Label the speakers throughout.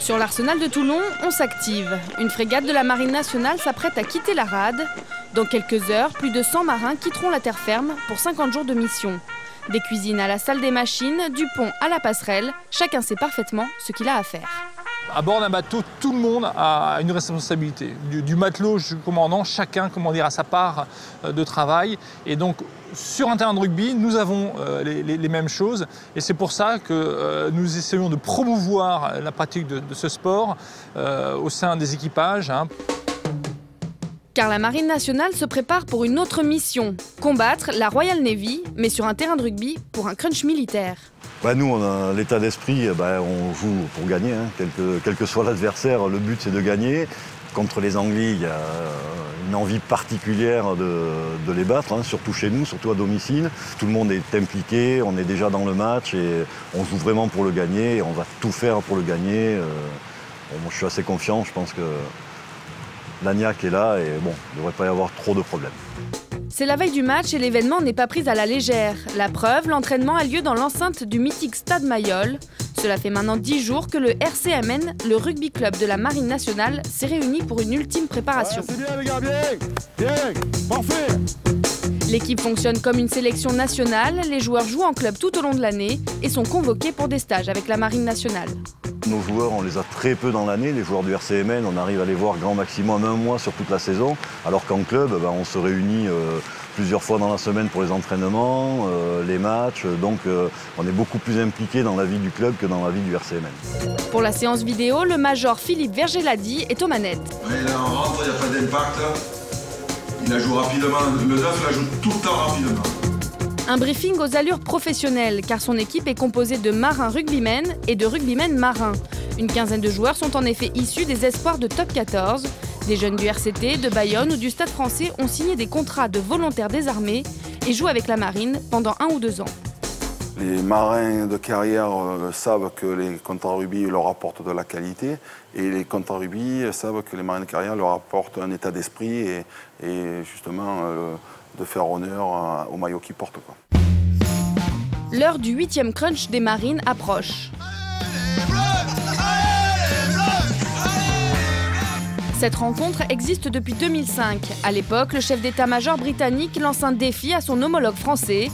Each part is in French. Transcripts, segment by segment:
Speaker 1: Sur l'arsenal de Toulon, on s'active. Une frégate de la Marine nationale s'apprête à quitter la rade. Dans quelques heures, plus de 100 marins quitteront la terre ferme pour 50 jours de mission. Des cuisines à la salle des machines, du pont à la passerelle, chacun sait parfaitement ce qu'il a à faire.
Speaker 2: À bord d'un bateau, tout le monde a une responsabilité. Du matelot jusqu'au commandant, chacun a sa part de travail. Et donc, sur un terrain de rugby, nous avons les mêmes choses. Et c'est pour ça que nous essayons de promouvoir la pratique de ce sport au sein des équipages.
Speaker 1: Car la Marine nationale se prépare pour une autre mission, combattre la Royal Navy, mais sur un terrain de rugby pour un crunch militaire.
Speaker 3: Nous, on a l'état d'esprit, on joue pour gagner, quel que soit l'adversaire, le but c'est de gagner. Contre les Anglais, il y a une envie particulière de les battre, surtout chez nous, surtout à domicile. Tout le monde est impliqué, on est déjà dans le match et on joue vraiment pour le gagner et on va tout faire pour le gagner. Je suis assez confiant, je pense que l'agnac est là et il ne devrait pas y avoir trop de problèmes.
Speaker 1: C'est la veille du match et l'événement n'est pas pris à la légère. La preuve, l'entraînement a lieu dans l'enceinte du mythique Stade Mayol. Cela fait maintenant 10 jours que le RCMN, le rugby club de la Marine nationale, s'est réuni pour une ultime préparation.
Speaker 4: Ouais, c'est bien les gars, bien, parfait.
Speaker 1: L'équipe fonctionne comme une sélection nationale, les joueurs jouent en club tout au long de l'année et sont convoqués pour des stages avec la Marine nationale.
Speaker 3: Nos joueurs, on les a très peu dans l'année. Les joueurs du RCMN, on arrive à les voir grand maximum un mois sur toute la saison. Alors qu'en club, on se réunit plusieurs fois dans la semaine pour les entraînements, les matchs. Donc on est beaucoup plus impliqué dans la vie du club que dans la vie du RCMN.
Speaker 1: Pour la séance vidéo, le major Philippe Vergeladi est aux manettes.
Speaker 5: Et là, on rentre, il n'y a pas d'impact. Il la joue rapidement. Le 9 la joue tout le temps rapidement.
Speaker 1: Un briefing aux allures professionnelles, car son équipe est composée de marins rugbymen et de rugbymen marins. Une quinzaine de joueurs sont en effet issus des espoirs de Top 14. Des jeunes du RCT, de Bayonne ou du Stade français ont signé des contrats de volontaires des armées et jouent avec la marine pendant 1 ou 2 ans.
Speaker 4: Les marins de carrière savent que les contrats rugby leur apportent de la qualité et les contrats rugby savent que les marins de carrière leur apportent un état d'esprit et justement de faire honneur au maillot qu'ils portent.
Speaker 1: L'heure du 8e crunch des marines approche. Cette rencontre existe depuis 2005. À l'époque, le chef d'état-major britannique lance un défi à son homologue français.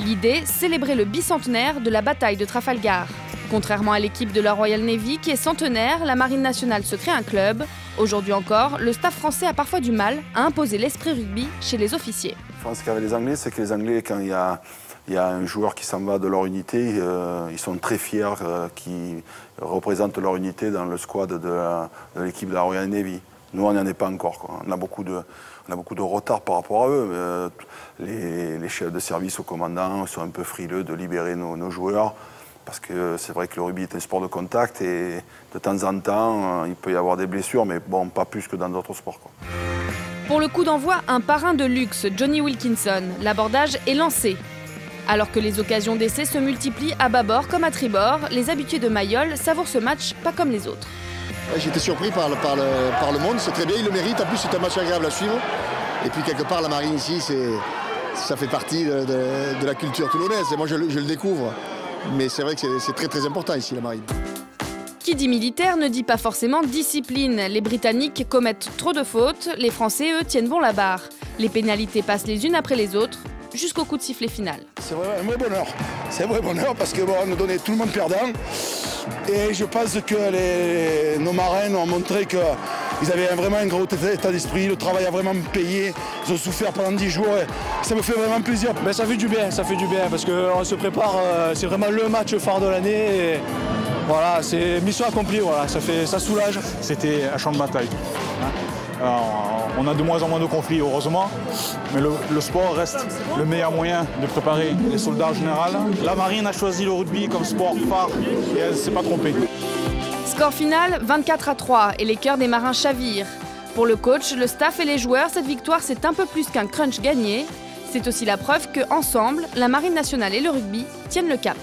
Speaker 1: L'idée, célébrer le bicentenaire de la bataille de Trafalgar. Contrairement à l'équipe de la Royal Navy qui est centenaire, la Marine nationale se crée un club. Aujourd'hui encore, le staff français a parfois du mal à imposer l'esprit rugby chez les officiers.
Speaker 4: La différence qu'avec les Anglais, c'est que les Anglais, quand il y a un joueur qui s'en va de leur unité, ils sont très fiers qu'ils représentent leur unité dans le squad de l'équipe de la Royal Navy. Nous, on n'en est pas encore. On a beaucoup de retard par rapport à eux. Les chefs de service au commandant sont un peu frileux de libérer nos joueurs. Parce que c'est vrai que le rugby est un sport de contact et de temps en temps, il peut y avoir des blessures, mais bon, pas plus que dans d'autres sports.
Speaker 1: Pour le coup d'envoi, un parrain de luxe, Johnny Wilkinson. L'abordage est lancé. Alors que les occasions d'essai se multiplient à bâbord comme à tribord, les habitués de Mayol savourent ce match pas comme les autres.
Speaker 6: J'étais surpris par le monde, c'est très bien, il le mérite. En plus, c'est un match agréable à suivre. Et puis, quelque part, la marine ici, ça fait partie de la culture toulonnaise. Et moi, je le découvre. Mais c'est vrai que c'est très très important ici, la marine.
Speaker 1: Qui dit militaire ne dit pas forcément discipline. Les Britanniques commettent trop de fautes, les Français, eux, tiennent bon la barre. Les pénalités passent les unes après les autres, jusqu'au coup de sifflet final.
Speaker 4: C'est un vrai bonheur. C'est un vrai bonheur parce que on nous donnait tout le monde perdant. Et je pense que nos marins ont montré qu'ils avaient vraiment un gros état d'esprit, le travail a vraiment payé, ils ont souffert pendant 10 jours et ça me fait vraiment plaisir.
Speaker 7: Ça fait du bien parce qu'on se prépare, c'est vraiment le match phare de l'année. Voilà, c'est mission accomplie, voilà, ça soulage.
Speaker 2: C'était un champ de bataille. Alors, on a de moins en moins de conflits, heureusement, mais le sport reste le meilleur moyen de préparer les soldats en général. La marine a choisi le rugby comme sport phare et elle ne s'est pas trompée.
Speaker 1: Score final 24-3 et les cœurs des marins chavirent. Pour le coach, le staff et les joueurs, cette victoire c'est un peu plus qu'un crunch gagné. C'est aussi la preuve qu'ensemble, la Marine nationale et le rugby tiennent le cap.